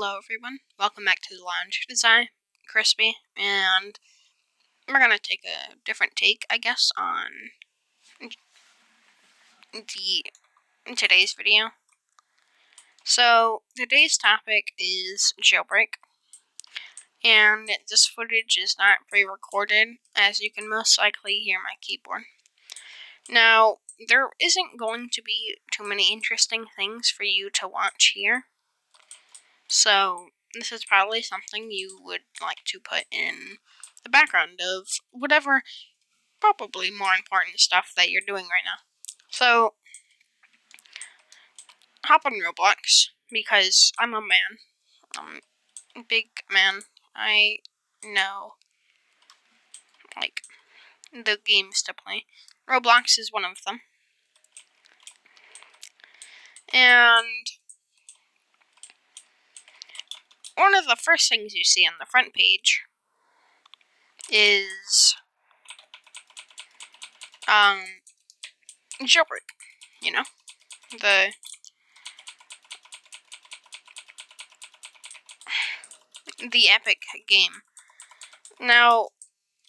Hello everyone, welcome back to the lounge. It's I, Crispy, and we're gonna take a different take, I guess, on today's video. So, today's topic is jailbreak, and this footage is not pre-recorded, as you can most likely hear my keyboard. Now, there isn't going to be too many interesting things for you to watch here, so this is probably something you would like to put in the background of whatever probably more important stuff that you're doing right now. So, hop on Roblox, because I'm a man. Big man. I know, like, the games to play. Roblox is one of them. And one of the first things you see on the front page is jailbreak. You know, the epic game. Now,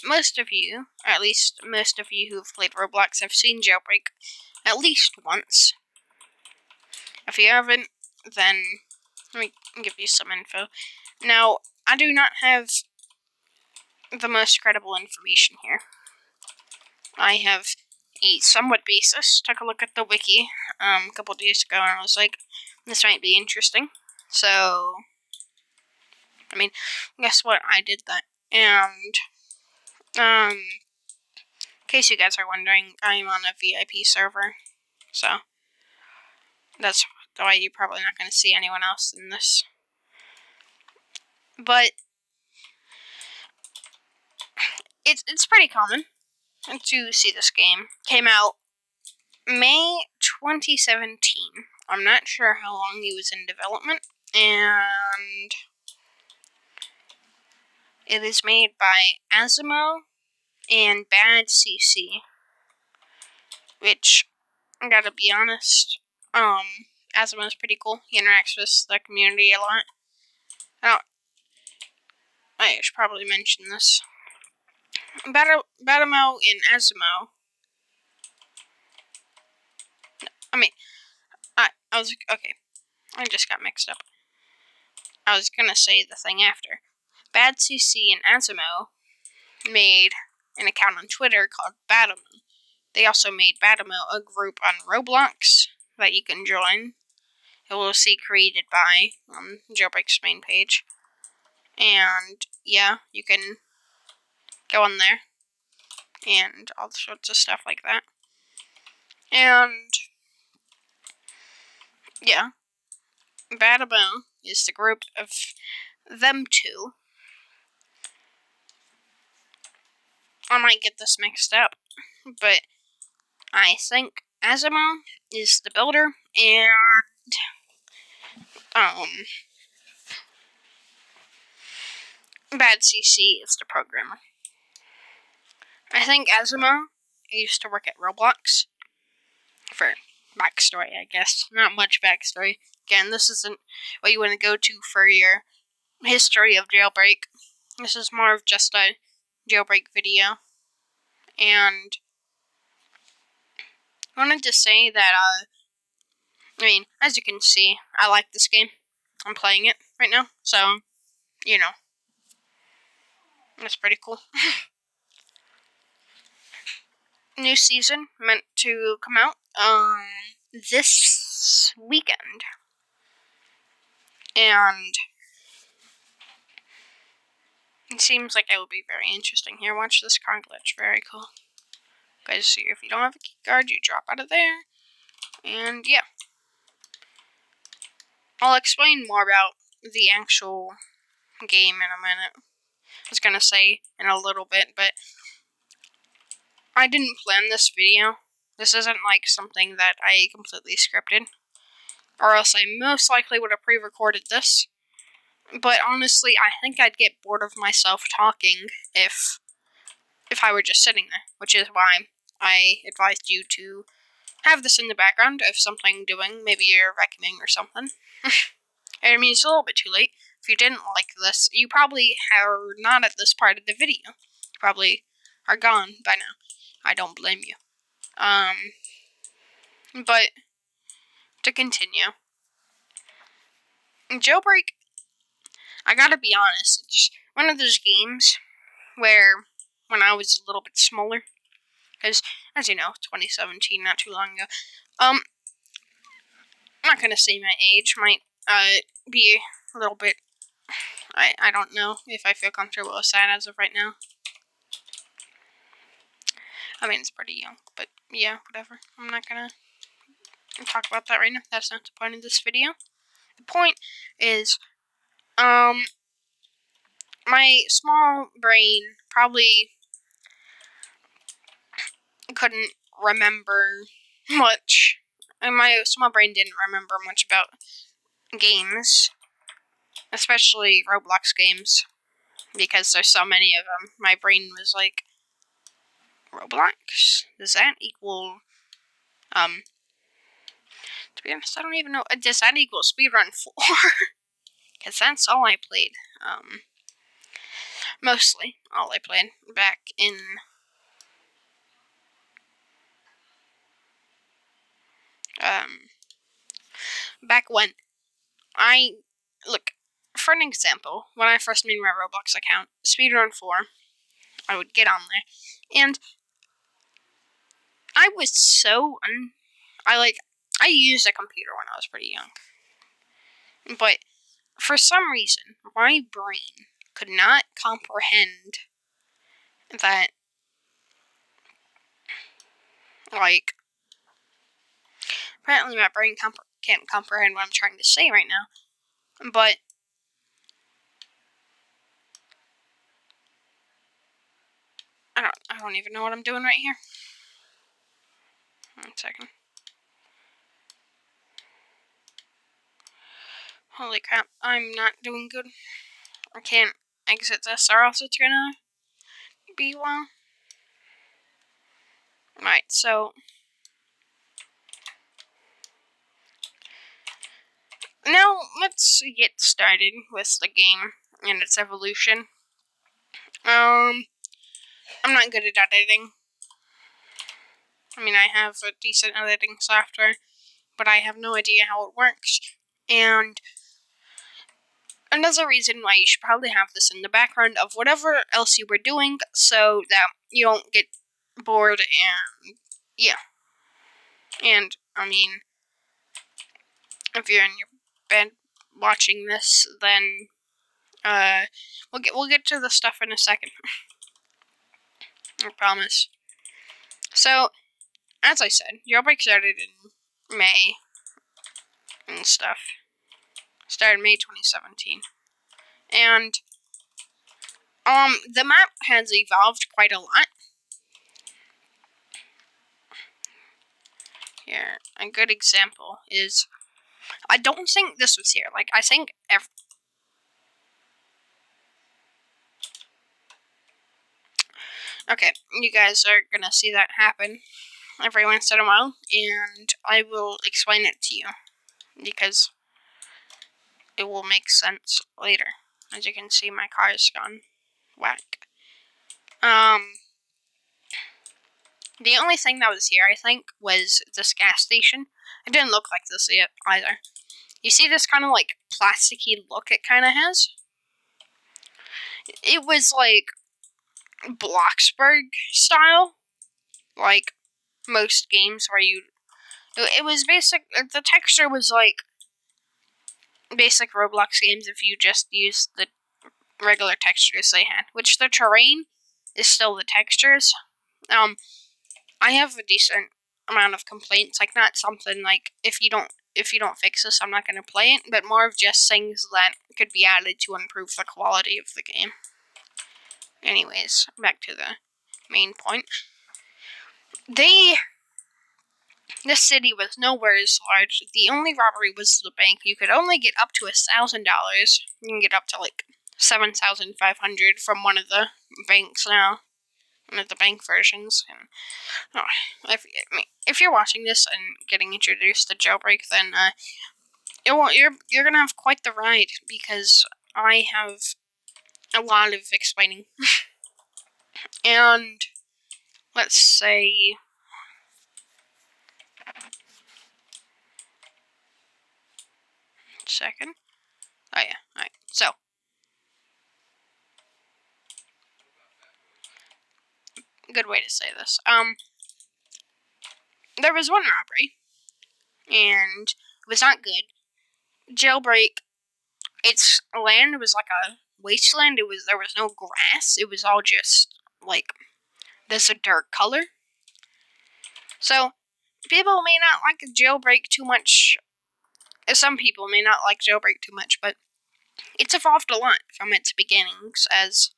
most of you, or at least most of you who've played Roblox, have seen jailbreak at least once. If you haven't, then let me give you some info. Now, I do not have the most credible information here. I have a somewhat basis. Took a look at the wiki a couple days ago, and I was like, this might be interesting. So, I mean, guess what? I did that. And, in case you guys are wondering, I'm on a VIP server. So, that's why you're probably not going to see anyone else in this. But it's pretty common to see this game. Came out May 2017. I'm not sure how long it was in development, and it is made by Badimo and BadCC, which, I gotta be honest, Badimo's pretty cool. He interacts with the community a lot. I should probably mention this. Badimo and Badimo. I was okay. I just got mixed up. I was gonna say the thing after. BadCC and Badimo made an account on Twitter called Badimo. They also made Badimo a group on Roblox that you can join. It will see created by Jailbreak's main page. And yeah, you can go on there and all sorts of stuff like that. And yeah, Badimo is the group of them two. I might get this mixed up, but I think Badimo is the builder, and BadCC is the programmer. I think Badimo used to work at Roblox. For backstory, I guess. Not much backstory. Again, this isn't what you want to go to for your history of Jailbreak. This is more of just a Jailbreak video. And I wanted to say that, as you can see, I like this game. I'm playing it right now, so, it's pretty cool. New season meant to come out this weekend. And it seems like it will be very interesting. Here, watch this car glitch. Very cool. Guys, see, if you don't have a key card, you drop out of there. And yeah. I'll explain more about the actual game in a minute. I was gonna say in a little bit, but I didn't plan this video. This isn't like something that I completely scripted. Or else I most likely would have pre-recorded this. But honestly, I think I'd get bored of myself talking if I were just sitting there, which is why I advised you to have this in the background of something doing. Maybe you're vacuuming or something. I mean, it's a little bit too late. If you didn't like this, you probably are not at this part of the video. You probably are gone by now. I don't blame you. But to continue, Jailbreak, I gotta be honest, it's just one of those games where, when I was a little bit smaller, because, as you know, 2017, not too long ago, I'm not gonna say my age, might, be a little bit, I don't know if I feel comfortable with that as of right now. I mean, it's pretty young, but yeah, whatever. I'm not gonna talk about that right now. That's not the point of this video. The point is, my small brain probably couldn't remember much. And my small brain didn't remember much about games, especially Roblox games, because there's so many of them. My brain was like, Roblox? Does that equal, to be honest, I don't even know. Does that equal Speedrun 4? Because that's all I played. Mostly all I played back in back when look, for an example, when I first made my Roblox account, Speedrun 4, I would get on there, and I was so I used a computer when I was pretty young, but for some reason, my brain could not comprehend that, like, apparently my brain can't comprehend what I'm trying to say right now, but I don't even know what I'm doing right here. 1 second. Holy crap, I'm not doing good. I can't exit this or else it's gonna be a while. Right, so now let's get started with the game and its evolution. I'm not good at editing. I mean, I have a decent editing software, but I have no idea how it works. And another reason why you should probably have this in the background of whatever else you were doing, so that you don't get bored, and yeah. And I mean, if you're in your bed watching this, then we'll get to the stuff in a second. I promise. So, as I said, Jailbreak started in May and stuff. Started May 2017, and the map has evolved quite a lot. Here, a good example is, I don't think this was here. Like, I think okay, you guys are gonna see that happen every once in a while, and I will explain it to you, because it will make sense later. As you can see, my car is gone whack. The only thing that was here, I think, was this gas station. It didn't look like this yet either. You see this kind of like plasticky look it kind of has? It was like Bloxburg style, like most games where it was basic. The texture was like basic Roblox games if you just use the regular textures they had, which the terrain is still the textures. I have a decent amount of complaints, like not something like if you don't fix this, I'm not going to play it, but more of just things that could be added to improve the quality of the game. Anyways, back to the main point. This city was nowhere as large. The only robbery was the bank. You could only get up to $1,000. You can get up to like 7,500 from one of the banks now. One of the bank versions. And if you're watching this and getting introduced to Jailbreak, then Well, you're gonna have quite the ride because I have a lot of explaining. And let's say second. Oh yeah, alright. So good way to say this. There was one robbery and it was not good. Jailbreak, its land was like a wasteland. There was no grass. It was all just like this dirt color. So people may not like Jailbreak too much. Some people may not like Jailbreak too much, but it's evolved a lot from its beginnings as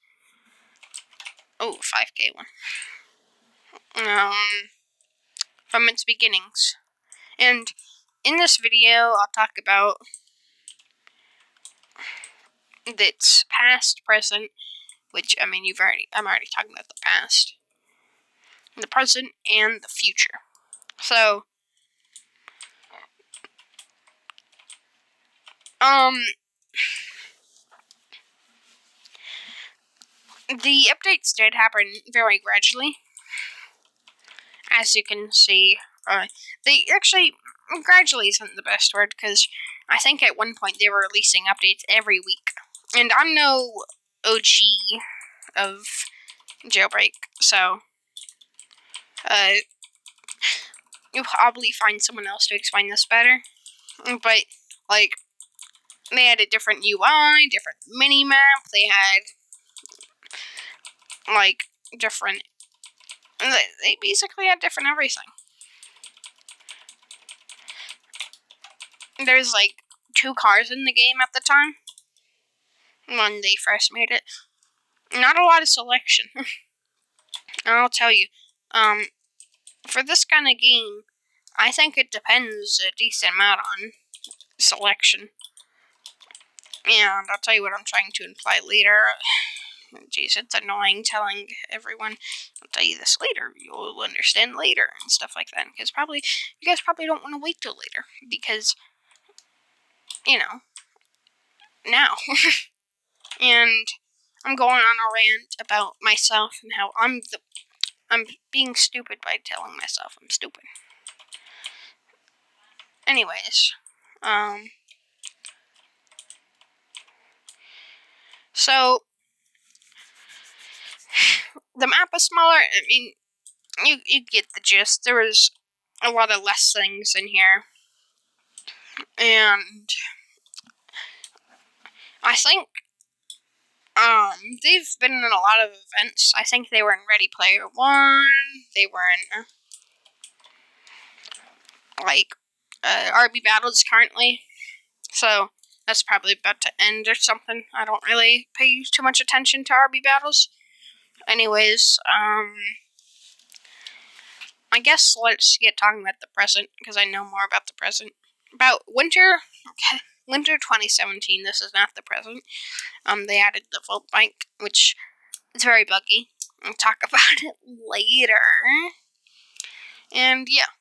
5K one. From its beginnings. And in this video, I'll talk about its past, present, which, I mean, I'm already talking about the past, the present, and the future. So, the updates did happen very gradually. As you can see, they actually, gradually isn't the best word, because I think at one point they were releasing updates every week. And I'm no OG of Jailbreak, so you'll probably find someone else to explain this better. But, like, they had a different UI, different mini-map, they had, like, different... They basically had different everything. There's, like, 2 cars in the game at the time, when they first made it. Not a lot of selection. I'll tell you, for this kind of game, I think it depends a decent amount on selection. And I'll tell you what I'm trying to imply later. Jeez, it's annoying telling everyone. I'll tell you this later. You'll understand later and stuff like that. Because you guys probably don't want to wait till later. Because, you know, now. And I'm going on a rant about myself and how I'm being stupid by telling myself I'm stupid. Anyways, so the map is smaller. I mean, you get the gist. There was a lot of less things in here, and I think they've been in a lot of events. I think they were in Ready Player One. They were in RB Battles currently. So that's probably about to end or something. I don't really pay too much attention to RB Battles. Anyways, I guess let's get talking about the present, because I know more about the present. About winter 2017, this is not the present. They added the Volt Bike, which is very buggy. I'll talk about it later. And yeah.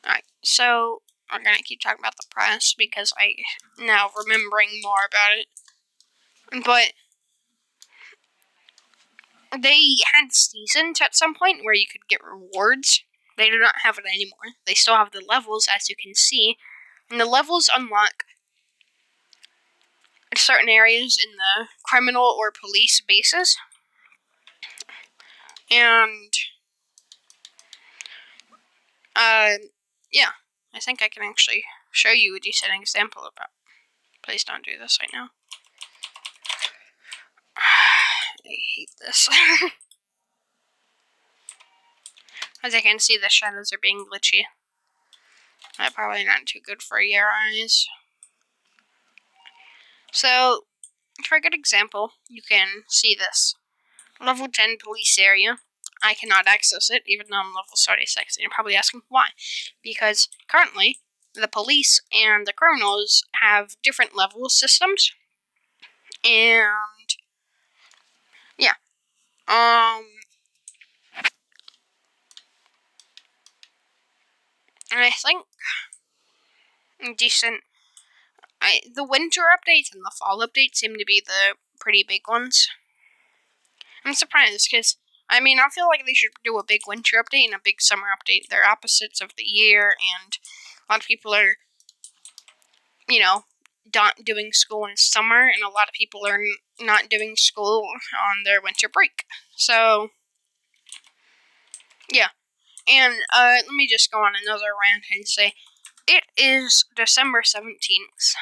Alright, so we're gonna keep talking about the press, because I now remembering more about it. But they had seasons at some point where you could get rewards. They do not have it anymore. They still have the levels, as you can see. And the levels unlock certain areas in the criminal or police bases. And, yeah. I think I can actually show you a decent example about... Please don't do this right now. I hate this. As you can see, the shadows are being glitchy. That's probably not too good for your eyes. So, for a good example, you can see this. Level 10 police area. I cannot access it, even though I'm level 36. And you're probably asking why. Because currently, the police and the criminals have different level systems. And, yeah. And I think decent The winter updates and the fall updates seem to be the pretty big ones. I'm surprised, because, I mean, I feel like they should do a big winter update and a big summer update. They're opposites of the year, and a lot of people are, you know, not doing school in summer, and a lot of people are not doing school on their winter break. So, yeah. And, let me just go on another rant and say, it is December 17th.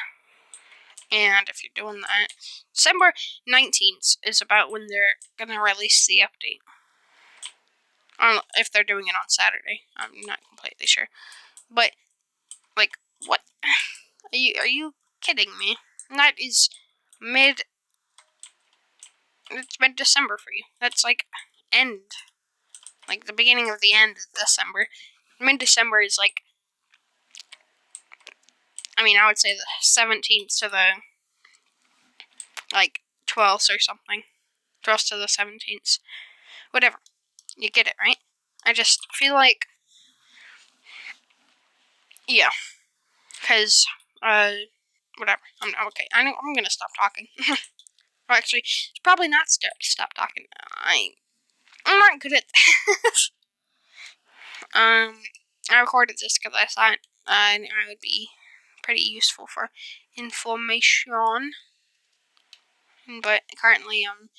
And if you're doing that, December 19th is about when they're gonna release the update. If they're doing it on Saturday, I'm not completely sure. But, like, what? Are you kidding me? That is it's mid-December for you. That's like like the beginning of the end of December. Mid-December is like, I mean, I would say the 17th to the, like, 12th or something. 12th to the 17th. Whatever. You get it, right? I just feel like, yeah. Because, whatever. I'm okay. I'm gonna stop talking. Well, actually, it's probably not stop talking. I'm not good at this. I recorded this because I thought I would be pretty useful for information. But currently, I'm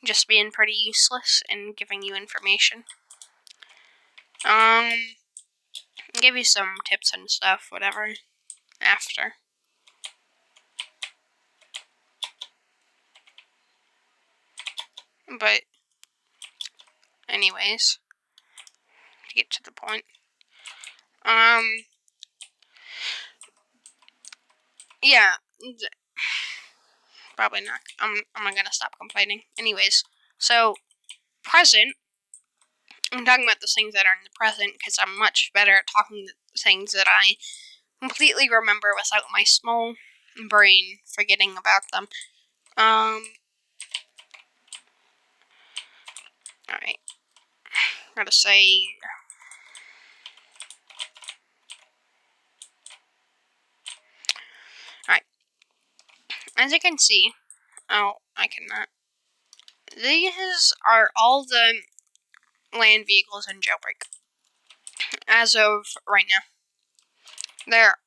just being pretty useless and giving you information. Give you some tips and stuff, whatever, after. But, anyways, to get to the point, yeah, probably not. I'm not gonna stop complaining. Anyways, so, present, I'm talking about the things that are in the present, because I'm much better at talking the things that I completely remember without my small brain forgetting about them. Alright. Gotta say, alright. As you can see, oh, I cannot. These are all the land vehicles in Jailbreak. As of right now. There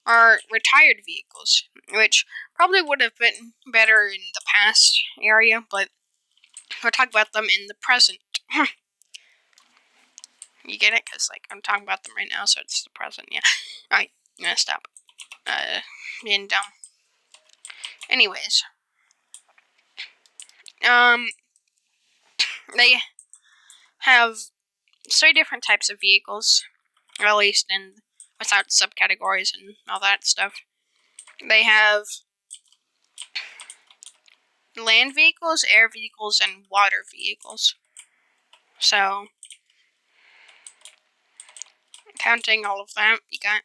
are retired vehicles, which probably would have been better in the past area, but we'll talk about them in the present. You get it? Because, like, I'm talking about them right now, so it's the present, yeah. Alright, I'm gonna stop being dumb. Anyways. They have 3 different types of vehicles, at least without subcategories and all that stuff. They have land vehicles, air vehicles, and water vehicles. So, counting all of that, you got...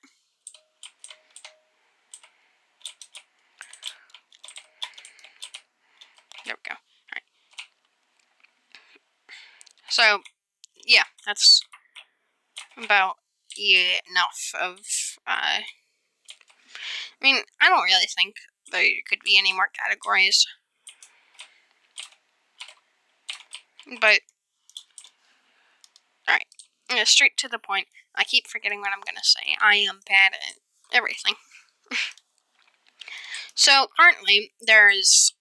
There we go. Alright. So, yeah, that's about enough of, I mean, I don't really think there could be any more categories. But, alright. Straight to the point. I keep forgetting what I'm gonna say. I am bad at everything. So, currently, there's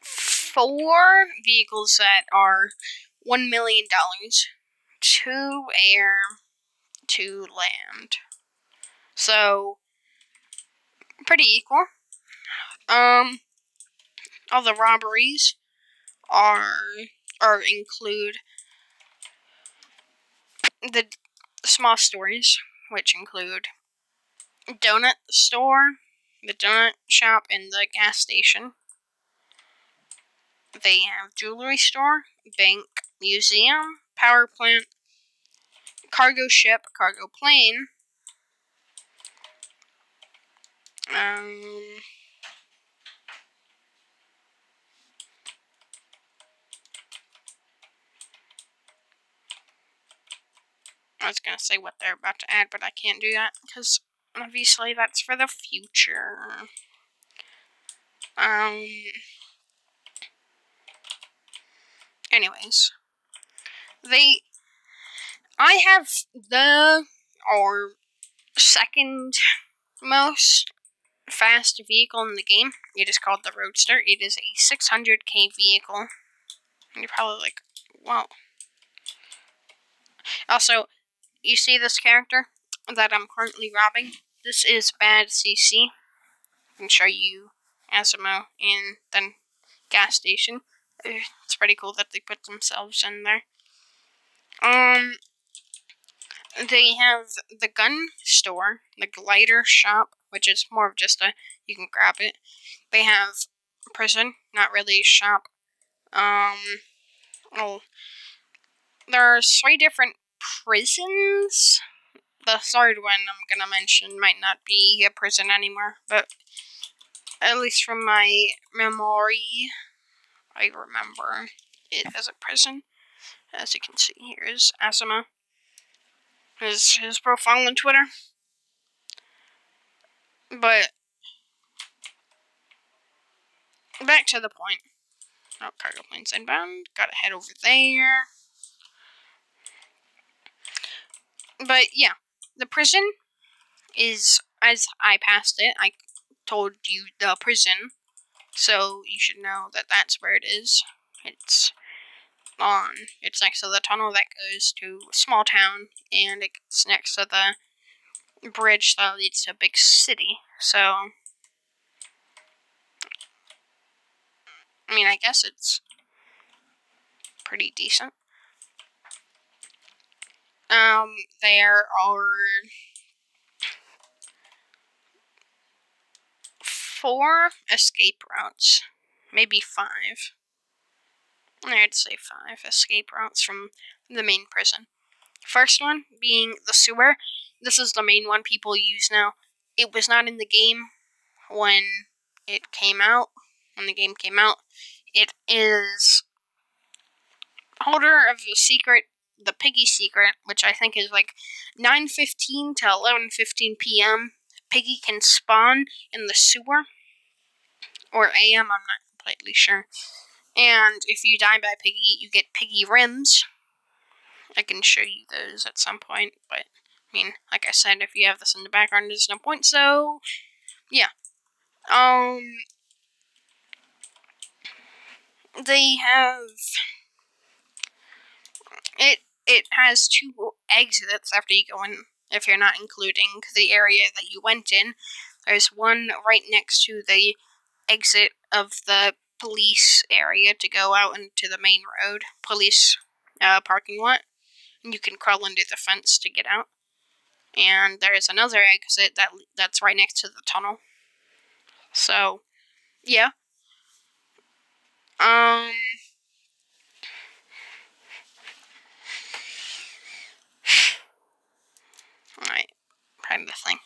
4 vehicles that are $1 million. 2 air, 2 land. So, pretty equal. All the robberies include the small stores, which include donut store, the donut shop, and the gas station. They have jewelry store, bank, museum, power plant, cargo ship, cargo plane. I was gonna say what they're about to add, but I can't do that because obviously that's for the future. Anyways, I have or second most fast vehicle in the game. It is called the Roadster. It is a 600k vehicle. And you're probably like, wow. Also, you see this character that I'm currently robbing? This is Bad CC. I can show you Asimo in the gas station. It's pretty cool that they put themselves in there. They have the gun store, the glider shop, which is more of just you can grab it. They have prison, not really a shop. There are 3 different prisons. The third one I'm gonna mention might not be a prison anymore, but at least from my memory, I remember it as a prison. As you can see, here's Asima. His profile on Twitter. But back to the point. Oh, cargo plane's inbound. Gotta head over there. But yeah, the prison is, as I passed it, I told you the prison, so you should know that that's where it is. It's next to the tunnel that goes to a small town, and it's next to the bridge that leads to a big city. So, I mean, I guess it's pretty decent. There are 4 escape routes, maybe 5. I'd say 5 escape routes from the main prison. First one being the sewer. This is the main one people use now. It was not in the game when it came out. When the game came out, it is holder of the secret, the Piggy secret, which I think is like 9:15 to 11:15 p.m. Piggy can spawn in the sewer, or a.m. I'm not completely sure. And if you die by Piggy, you get Piggy rims. I can show you those at some point, but I mean, like I said, if you have this in the background, there's no point. So, yeah. They have it. It has 2 exits after you go in. If you're not including the area that you went in, there's one right next to the exit of the police area to go out into the main road, police parking lot. You can crawl under the fence to get out. And there's another exit that's right next to the tunnel. So, yeah. Alright, trying to think.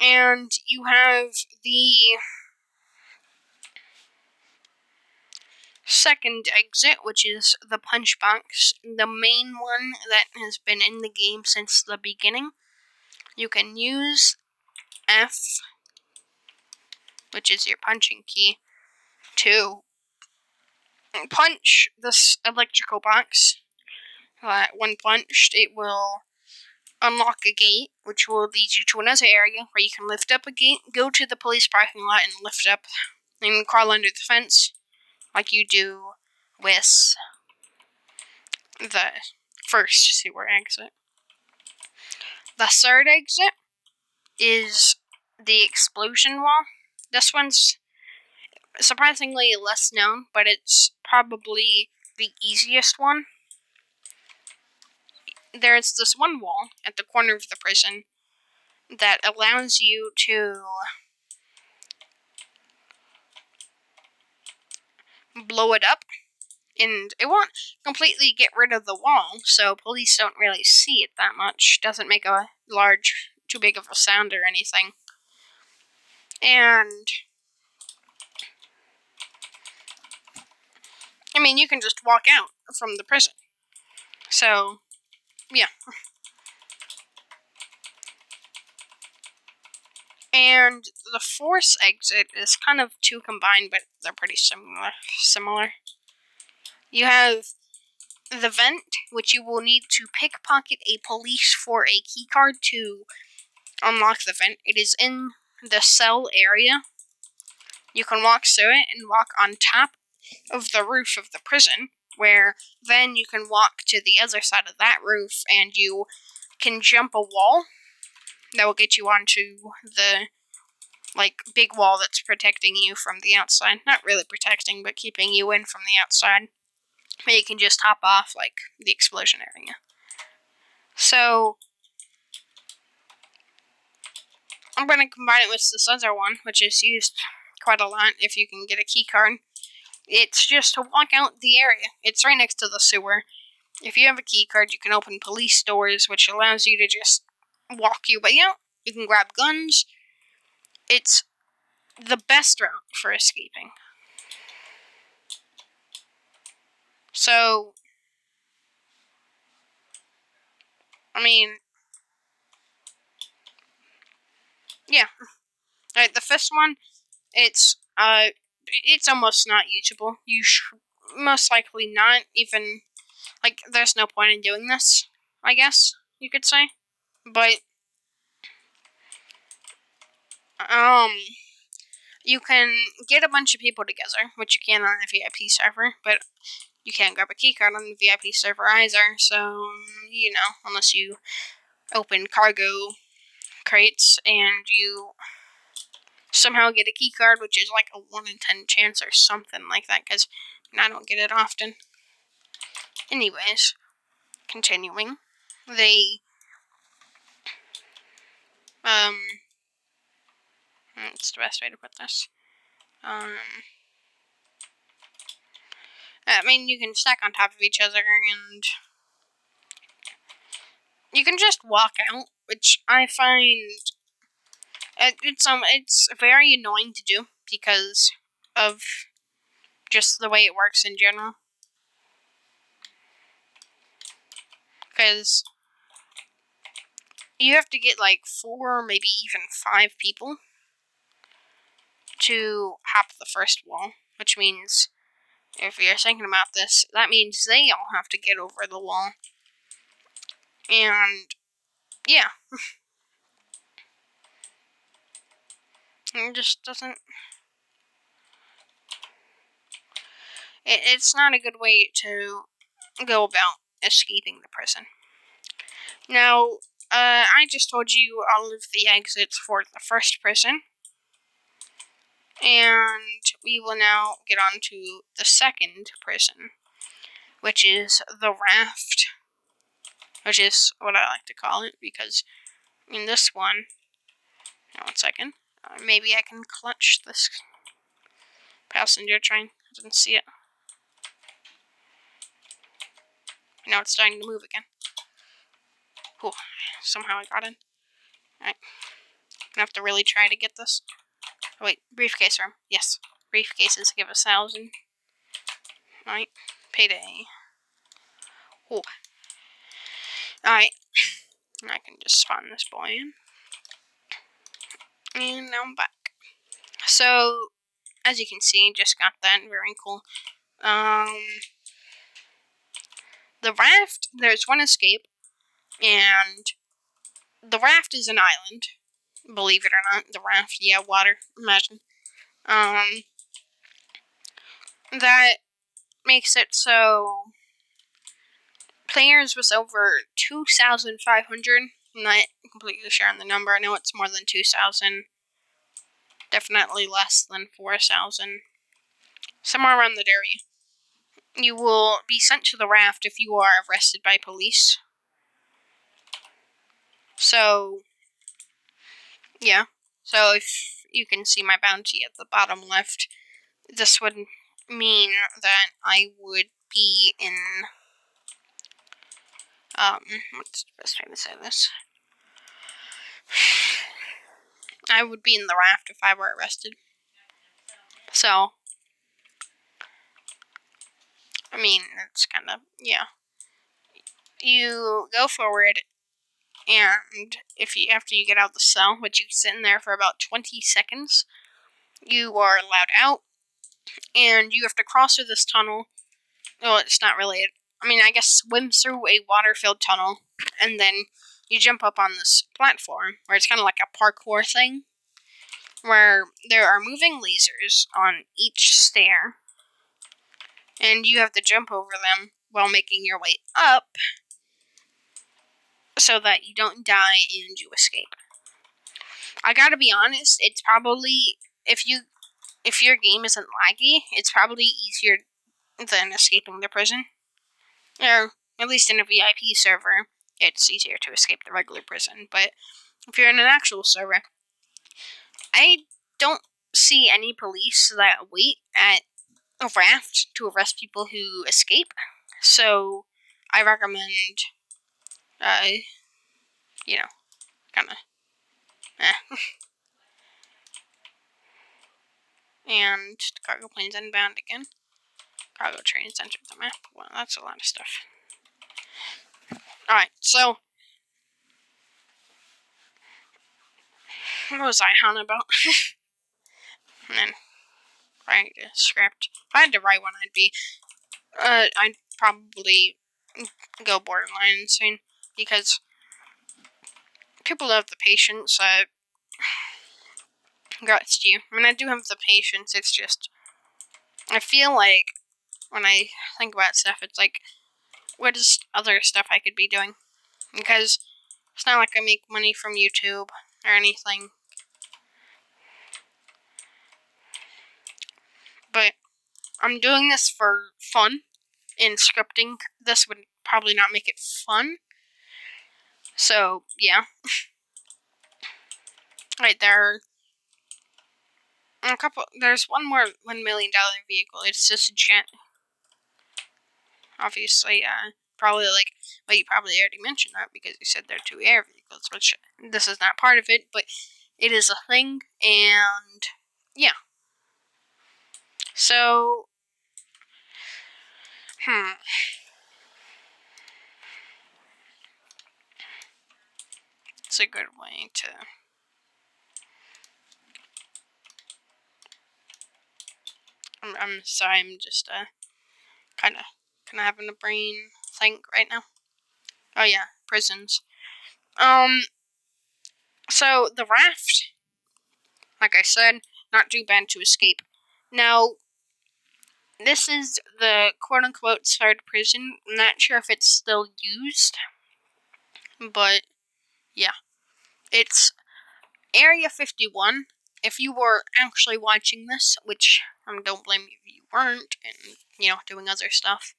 And you have the second exit, which is the punch box, the main one that has been in the game since the beginning. You can use F, which is your punching key, to punch this electrical box. When punched, it will unlock a gate, which will lead you to another area where you can lift up a gate, go to the police parking lot and lift up, and crawl under the fence, like you do with the first sewer exit. The third exit is the explosion wall. This one's surprisingly less known, but it's probably the easiest one. There's this one wall at the corner of the prison that allows you to blow it up, and it won't completely get rid of the wall, so police don't really see it that much. Doesn't make a too big of a sound or anything. And I mean, you can just walk out from the prison. So, yeah. And the force exit is kind of two combined, but they're pretty similar. You have the vent, which you will need to pickpocket a police for a keycard to unlock the vent. It is in the cell area. You can walk through it and walk on top of the roof of the prison, where then you can walk to the other side of that roof and you can jump a wall that will get you onto the big wall that's protecting you from the outside. Not really protecting, but keeping you in from the outside. But you can just hop off, the explosion area. So, I'm going to combine it with this other one, which is used quite a lot if you can get a key card. It's just to walk out the area. It's right next to the sewer. If you have a key card, you can open police doors, which allows you to just walk your way out. You can grab guns. It's the best route for escaping. So, I mean, yeah. Alright, the first one, it's almost not usable. You should most likely not even, there's no point in doing this, I guess you could say. But, you can get a bunch of people together, which you can on a VIP server, but you can't grab a keycard on the VIP server either, so, unless you open cargo crates and you somehow get a keycard, which is like a 1 in 10 chance or something like that, because I don't get it often. Anyways, continuing, what's the best way to put this? I mean, you can stack on top of each other, and you can just walk out, which I find it's very annoying to do because of just the way it works in general. Because you have to get 4, maybe even 5 people to hop the first wall, which means, if you're thinking about this, that means they all have to get over the wall. And, yeah. It just doesn't... It's not a good way to go about escaping the prison. Now, I just told you all of the exits for the first prison. And we will now get on to the second prison, which is the raft, which is what I like to call it, because in this one, now 1 second, maybe I can clutch this passenger train. I didn't see it. Now it's starting to move again. Cool. Somehow I got in. Alright. I'm gonna have to really try to get this. Oh, wait, briefcase room. Yes. Briefcases give 1,000. Alright. Payday. Cool. Alright. I can just spawn this boy in. And now I'm back. So, as you can see, just got that. Very cool. The raft, there's one escape, and the raft is an island. Believe it or not, the raft, yeah, water, imagine. That makes it so players with over 2,500, I'm not completely sure on the number, I know it's more than 2,000, definitely less than 4,000, somewhere around that area. You will be sent to the raft if you are arrested by police. So, yeah. So if you can see my bounty at the bottom left, this would mean that I would be in, what's the best way to say this? I would be in the raft if I were arrested. So, I mean, it's kind of, yeah. You go forward, and after you get out of the cell, which you sit in there for about 20 seconds, you are allowed out, and you have to cross through this tunnel. Well, it's not really. I mean, I guess swim through a water-filled tunnel, and then you jump up on this platform, where it's kind of like a parkour thing, where there are moving lasers on each stair, and you have to jump over them while making your way up, so that you don't die and you escape. I gotta be honest, it's probably, if your game isn't laggy, it's probably easier than escaping the prison. Or, at least in a VIP server, it's easier to escape the regular prison. But if you're in an actual server, I don't see any police that wait at a raft to arrest people who escape. So, I recommend, kind of, eh. And the cargo plane's inbound again. Cargo trains entered the map. Well, that's a lot of stuff. Alright, so what was I on about? And then write a script. If I had to write one, I'd probably go borderline insane, because people have the patience. Congrats to you. I mean, I do have the patience. It's just, I feel like when I think about stuff, it's like, what is other stuff I could be doing? Because it's not like I make money from YouTube or anything. But I'm doing this for fun, and scripting this would probably not make it fun. So, yeah. Right, there's one more $1 million vehicle. It's just a jet. Obviously, probably like, well, you probably already mentioned that because you said they're 2 air vehicles, which this is not part of it, but it is a thing, and yeah. So, it's a good way to. I'm sorry, I'm just kind of having a brain think right now. Oh yeah, prisons. So the raft, like I said, not too bad to escape. Now, this is the quote-unquote third prison. I'm not sure if it's still used, but yeah. It's Area 51. If you were actually watching this, which I don't blame you if you weren't, and, doing other stuff,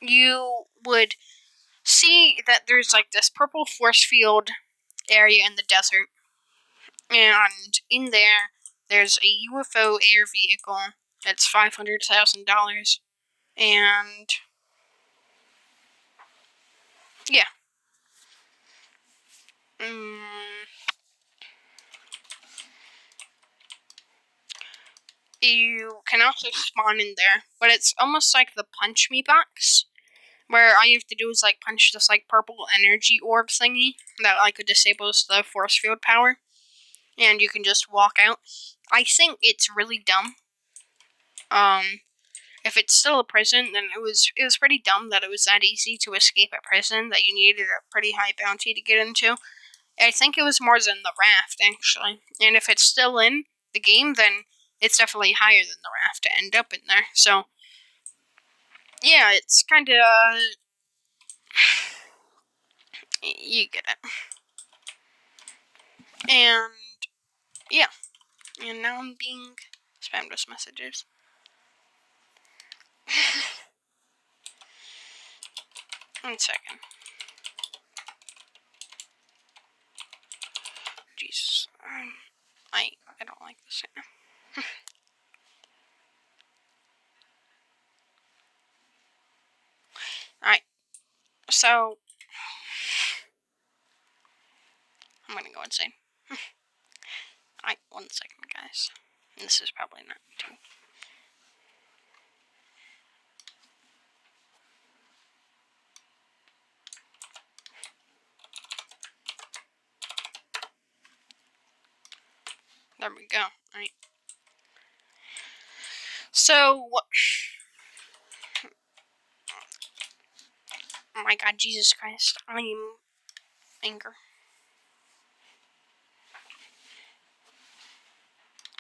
you would see that there's like this purple force field area in the desert, and in there's a UFO air vehicle that's $500,000, and yeah. You can also spawn in there, but it's almost like the punch me box, where all you have to do is like punch this like purple energy orb thingy that like disables the force field power, and you can just walk out. I think it's really dumb. If it's still a prison, then it was pretty dumb that it was that easy to escape a prison that you needed a pretty high bounty to get into. I think it was more than the raft, actually. And if it's still in the game, then it's definitely higher than the raft to end up in there. So, yeah, it's kind of, you get it. And, yeah. And now I'm being spammed with messages. One second. Jesus. I don't like this right now. Alright. So, I'm gonna go insane. Alright, 1 second, guys. And this is probably not too. There we go. Right. So, oh my God, Jesus Christ, I'm angry.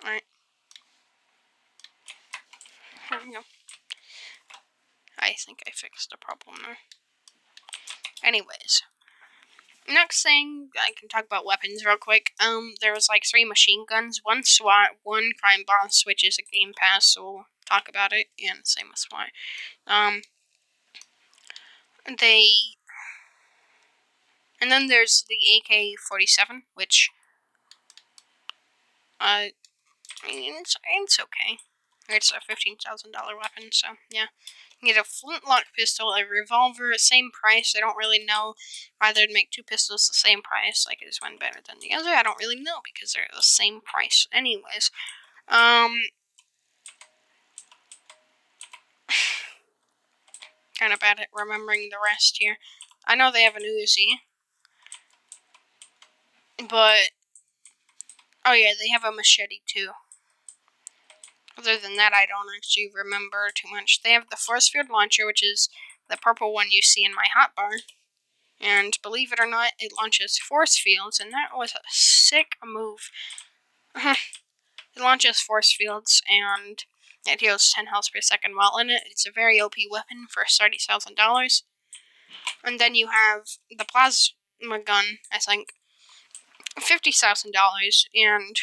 Alright. Here we go. I think I fixed the problem there. Anyways. Next thing, I can talk about weapons real quick. There was like 3 machine guns, 1 SWAT, 1 crime boss, which is a game pass, so we'll talk about it, and same with SWAT. And then there's the AK-47, which, I mean, it's okay. It's a $15,000 weapon, so, yeah. You get a flintlock pistol, a revolver, same price. I don't really know why they'd make 2 pistols the same price. Like, is one better than the other? I don't really know, because they're the same price anyways. Kind of bad at remembering the rest here. I know they have an Uzi. But, oh yeah, they have a machete too. Other than that, I don't actually remember too much. They have the force field launcher, which is the purple one you see in my hotbar. And believe it or not, it launches force fields, and that was a sick move. It launches force fields, and it deals 10 health per second while in it. It's a very OP weapon for $30,000. And then you have the plasma gun, I think, $50,000, and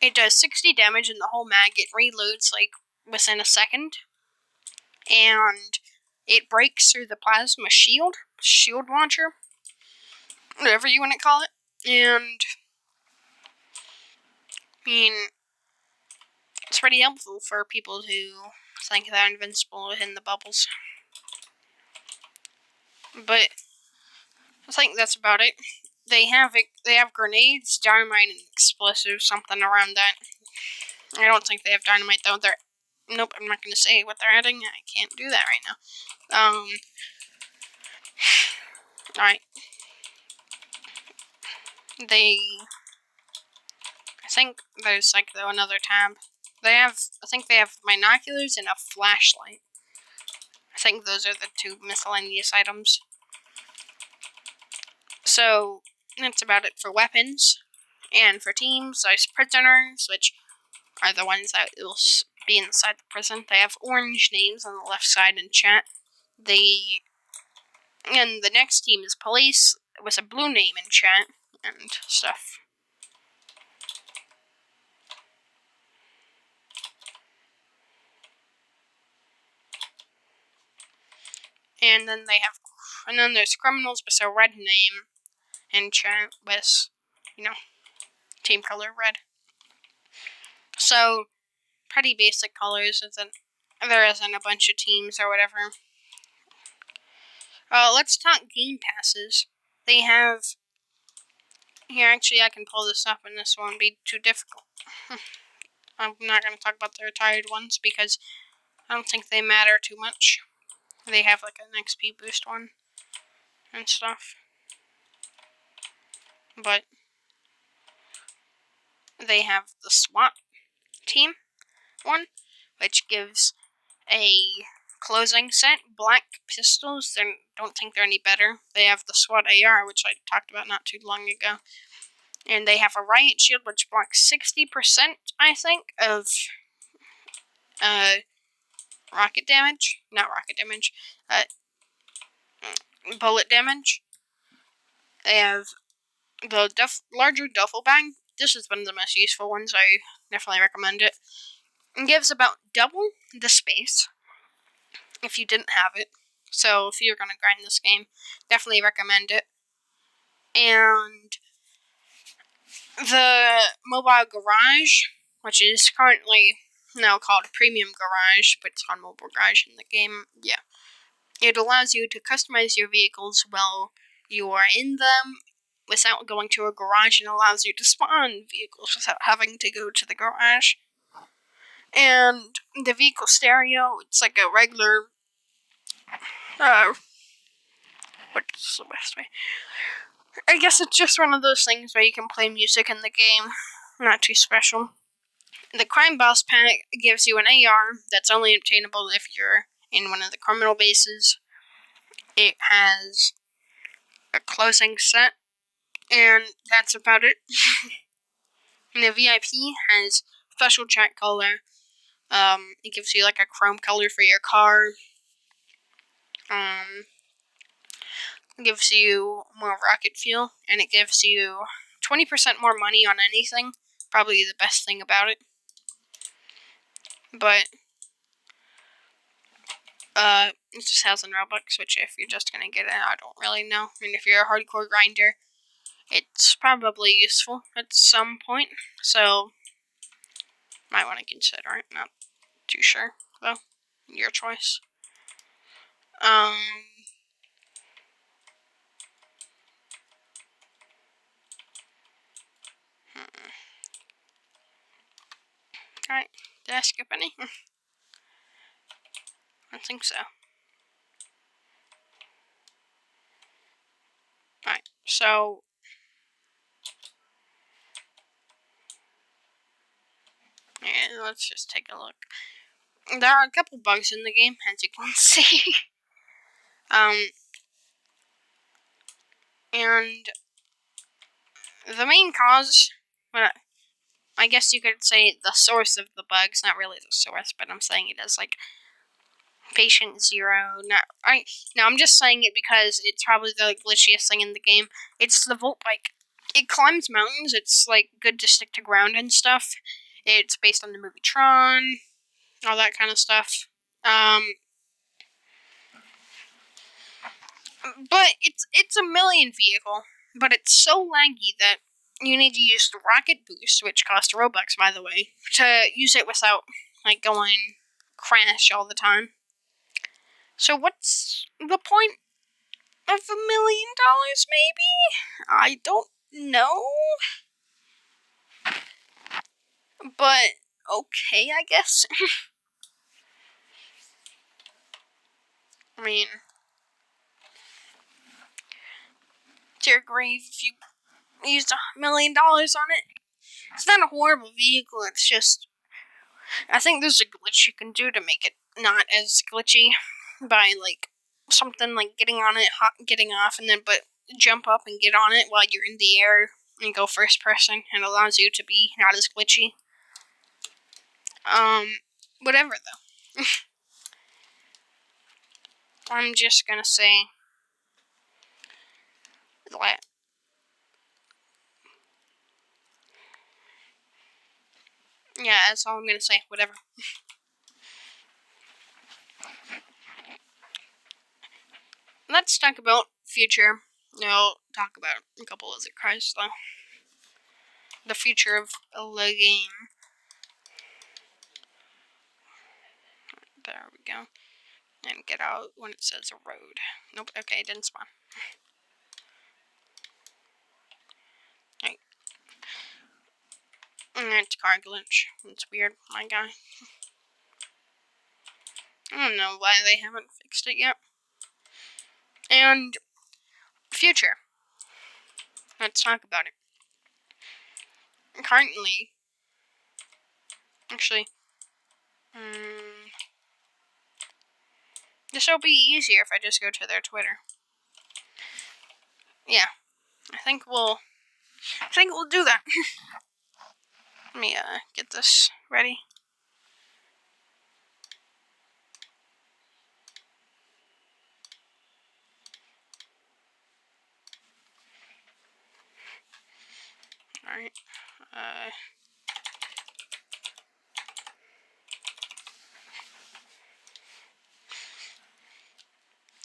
it does 60 damage in the whole mag. It reloads, like, within a second. And it breaks through the plasma shield launcher, whatever you want to call it. And, I mean, it's pretty helpful for people who think they're invincible within the bubbles. But I think that's about it. They have grenades, dynamite, and explosives, something around that. I don't think they have dynamite though. Nope, I'm not gonna say what they're adding. I can't do that right now. Alright. I think there's like though another tab. I think they have binoculars and a flashlight. I think those are the 2 miscellaneous items. So, that's about it for weapons. And for teams, there's prisoners, which are the ones that will be inside the prison. They have orange names on the left side in chat. And the next team is police, with a blue name in chat, and stuff. And then there's criminals with a red name in chat with, team color red. So, pretty basic colors. There isn't a bunch of teams or whatever. Let's talk game passes. They have... Here, actually, I can pull this up and this won't be too difficult. I'm not going to talk about the retired ones because I don't think they matter too much. They have like an XP boost one and stuff. But they have the SWAT team one, which gives a closing set, black pistols. I don't think they're any better. They have the SWAT AR, which I talked about not too long ago. And they have a riot shield, which blocks 60%, I think, of rocket damage. Not rocket damage. Bullet damage. They have the larger duffel bag. This is one of the most useful ones. I definitely recommend it. It gives about double the space if you didn't have it. So if you're going to grind this game, definitely recommend it. And the mobile garage, which is currently now called Premium Garage, but it's on Mobile Garage in the game, yeah. It allows you to customize your vehicles while you are in them without going to a garage, and allows you to spawn vehicles without having to go to the garage. And the vehicle stereo, it's like a regular, what's the best way? I guess it's just one of those things where you can play music in the game not too special. The crime boss pack gives you an AR that's only obtainable if you're in one of the criminal bases. It has a closing set, and that's about it. And the VIP has special chat color. It gives you like a chrome color for your car. It gives you more rocket fuel, and it gives you 20% more money on anything. Probably the best thing about it. But it just has in Roblox, which if you're just gonna get it, I don't really know. And if you're a hardcore grinder, it's probably useful at some point. So might want to consider it. Not too sure though. Your choice. Alright, did I skip any? I think so. Alright, so yeah, let's just take a look. There are a couple bugs in the game, as you can see. And the main cause, well, I guess you could say the source of the bugs, not really the source, but I'm saying it as like patient zero. I'm just saying it because it's probably the glitchiest thing in the game. It's the Volt Bike. It climbs mountains. It's like good to stick to ground and stuff. It's based on the movie Tron, all that kind of stuff. But it's a million vehicle, but it's so laggy that you need to use the rocket boost, which costs Robux, by the way, to use it without like going crash all the time. So what's the point of $1 million? Maybe I don't know, but okay, I guess. I mean, to your grave if you used $1 million on it. It's not a horrible vehicle. It's just I think there's a glitch you can do to make it not as glitchy by like something like getting on it, getting off, and then but jump up and get on it while you're in the air and go first person, and it allows you to be not as glitchy. Whatever though. I'm just gonna say that. Yeah, that's all I'm gonna say. Whatever. Let's talk about future. No, talk about a couple of the cars though. The future of the game. There we go. And get out when it says a road. Nope, okay, it didn't spawn. Right. It's car glitch. It's weird, my guy. I don't know why they haven't fixed it yet. And future. Let's talk about it. Currently, actually, this will be easier if I just go to their Twitter. Yeah, I think we'll do that. Let me get this ready. All right.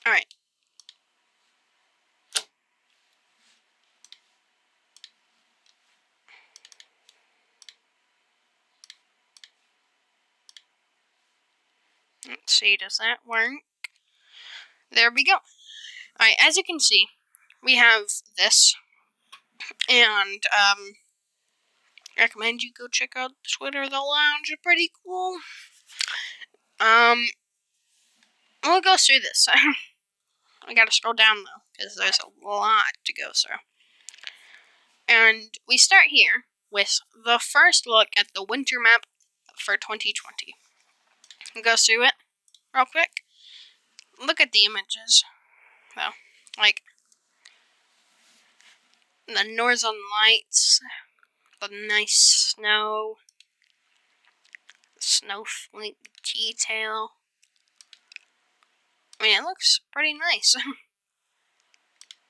All right. Let's see, does that work? There we go. Alright, as you can see, we have this, and, recommend you go check out Twitter, the lounge, pretty cool. We'll go through this. I gotta scroll down, though, because there's a lot to go through. And we start here, with the first look at the winter map for 2020. Go through it real quick. Look at the images, though. Like, the northern lights, the nice snow, the snowflake detail. I mean, it looks pretty nice.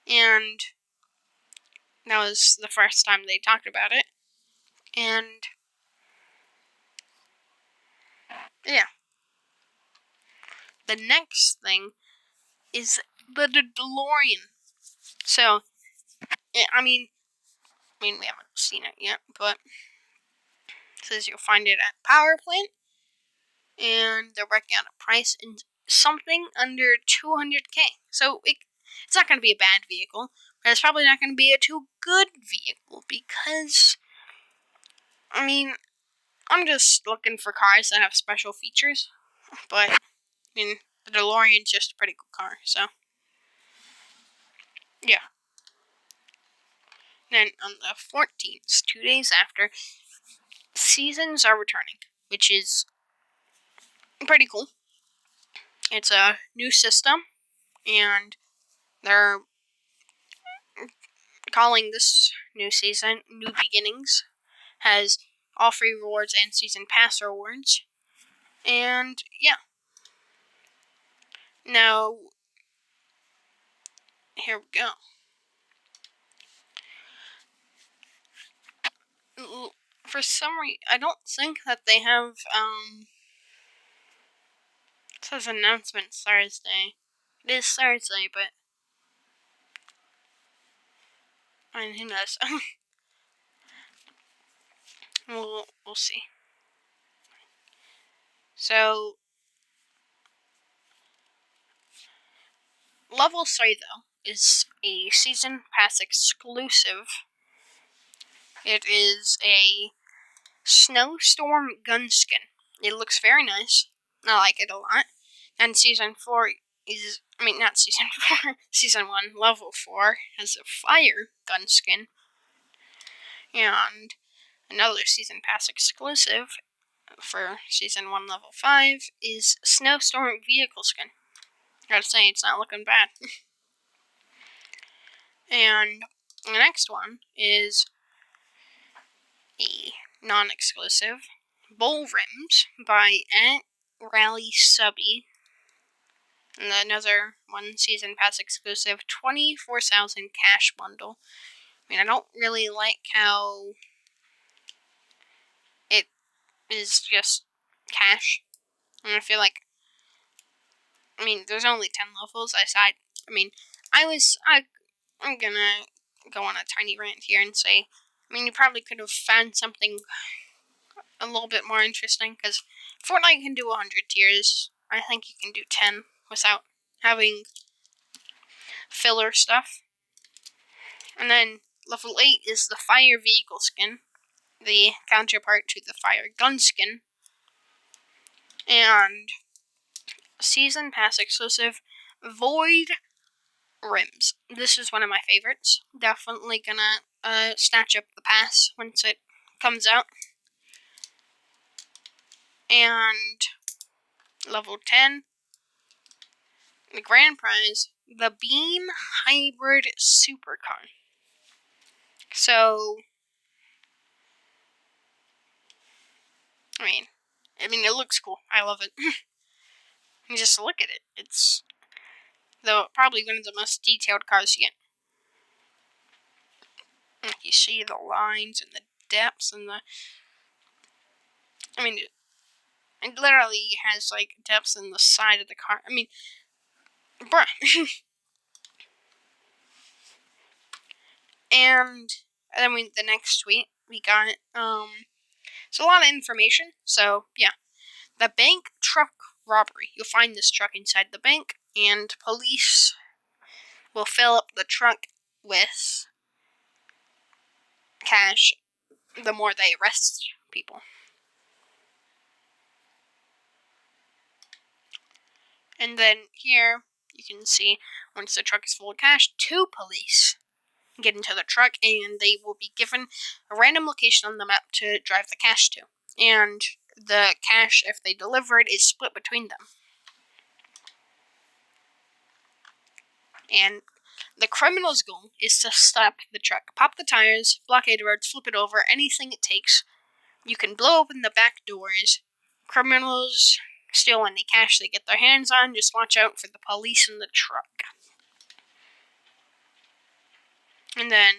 And that was the first time they talked about it. And yeah. The next thing is the DeLorean. So, I mean, we haven't seen it yet, but it says you'll find it at Power Plant, and they're working on a price in something under 200K. So it's not going to be a bad vehicle, but it's probably not going to be a too good vehicle because, I mean, I'm just looking for cars that have special features, but, I mean, the DeLorean's just a pretty cool car, so, yeah. Then on the 14th, 2 days after, Seasons are returning, which is pretty cool. It's a new system, and they're calling this new season New Beginnings. Has all free rewards and season pass rewards. And yeah. Now, here we go. For some reason, I don't think that they have, it says announcement Thursday. It is Thursday, but, I mean, who knows? We'll see. So, Level 3, though, is a season pass exclusive. It is a SNOWSTORM gun skin. It looks very nice. I like it a lot. And Season 4 is, not Season 4, Season 1, Level 4 has a fire gun skin. And another season pass exclusive for Season 1, Level 5 is SNOWSTORM vehicle skin. Gotta say, it's not looking bad. And the next one is a non-exclusive Bull Rims by Rally Subby. And another one season pass exclusive 24,000 cash bundle. I don't really like how it is just cash. And I feel like, there's only 10 levels. I'm gonna go on a tiny rant here and say, you probably could have found something a little bit more interesting, because Fortnite can do 100 tiers. I think you can do 10 without having filler stuff. And then level 8 is the fire vehicle skin, the counterpart to the fire gun skin. And season pass exclusive Void Rims. This is one of my favorites. Definitely gonna snatch up the pass once it comes out. And level 10, the grand prize, the Beam Hybrid Supercar. So, it looks cool. I love it. Just look at it. It's probably one of the most detailed cars yet. You see the lines and the depths and it literally has depths in the side of the car. Bruh. And then the next tweet we got it's a lot of information. So yeah, the bank truck robbery. You'll find this truck inside the bank, and police will fill up the truck with cash the more they arrest people. And then here you can see once the truck is full of cash, 2 police get into the truck, and they will be given a random location on the map to drive the cash to. And the cash, if they deliver it, is split between them. And the criminal's goal is to stop the truck, pop the tires, blockade roads, flip it over, anything it takes. You can blow open the back doors. Criminals steal any cash they get their hands on. Just watch out for the police in the truck. And then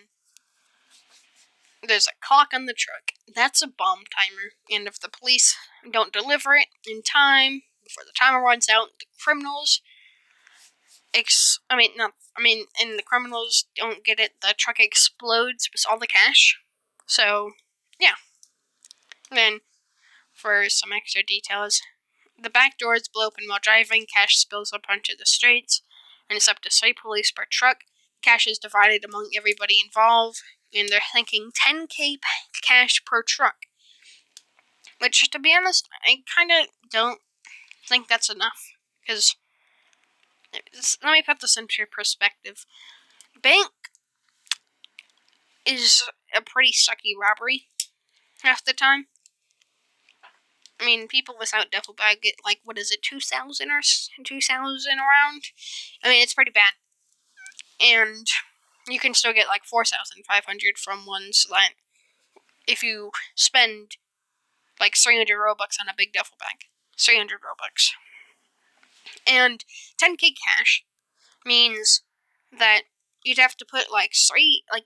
there's a clock on the truck. That's a bomb timer. And if the police don't deliver it in time, before the timer runs out, the criminals and the criminals don't get it, the truck explodes with all the cash. So, yeah. Then, for some extra details, the back doors blow open while driving, cash spills up onto the streets, and it's up to 3 police per truck. Cash is divided among everybody involved, and they're thinking 10K cash per truck. Which, to be honest, I kind of don't think that's enough, because let me put this into perspective. Bank is a pretty sucky robbery half the time. I mean, people without duffel bag get, like, what is it, 2,000 around? I mean, it's pretty bad. And you can still get, like, 4,500 from ones that, if you spend, like, 300 Robux on a big duffel bag. 300 Robux. And 10K cash means that you'd have to put, like,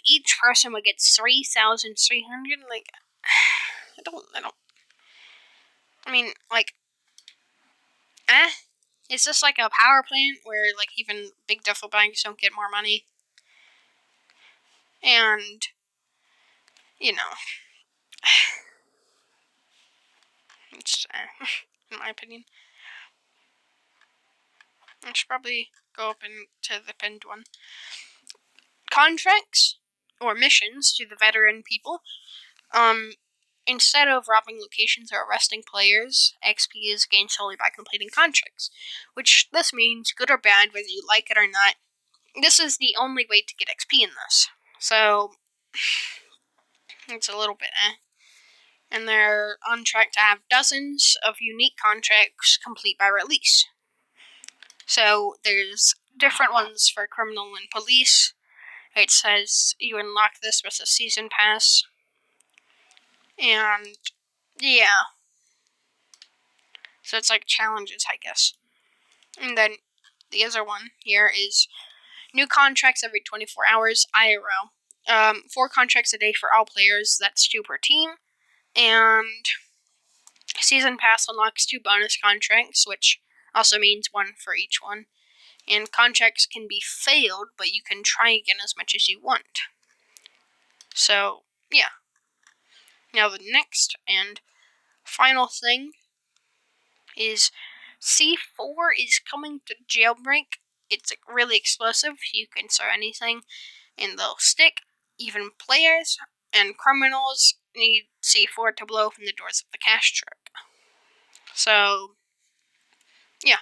each person would get 3,300, like, I mean, like, is this like a power plant where, like, even big duffel bags don't get more money? And, you know, it's, in my opinion. I should probably go up into the pinned one. Contracts, or missions to the veteran people. Instead of robbing locations or arresting players, XP is gained solely by completing contracts. Which, this means, good or bad, whether you like it or not, this is the only way to get XP in this. So, it's a little bit And they're on track to have dozens of unique contracts complete by release. So, there's different ones for criminal and police. It says you unlock this with a season pass. And, yeah. So it's like challenges, I guess. And then the other one here is new contracts every 24 hours, IRL. 4 contracts a day for all players, that's 2 per team. And season pass unlocks 2 bonus contracts, which also means 1 for each one. And contracts can be failed, but you can try again as much as you want. So, yeah. Now the next and final thing is C4 is coming to Jailbreak. It's really explosive. You can start anything and they'll stick. Even players and criminals need C4 to blow open the doors of the cash truck. So, yeah.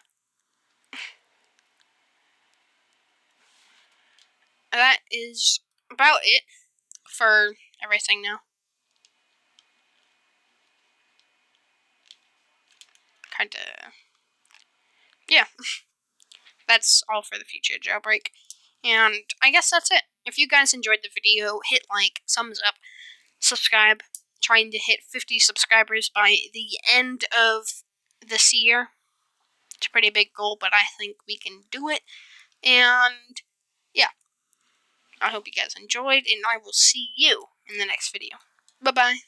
That is about it for everything now. Kinda. Yeah. That's all for the future Jailbreak. And I guess that's it. If you guys enjoyed the video, hit like, thumbs up, subscribe. Trying to hit 50 subscribers by the end of this year. It's a pretty big goal, but I think we can do it. And, yeah. I hope you guys enjoyed, and I will see you in the next video. Bye-bye.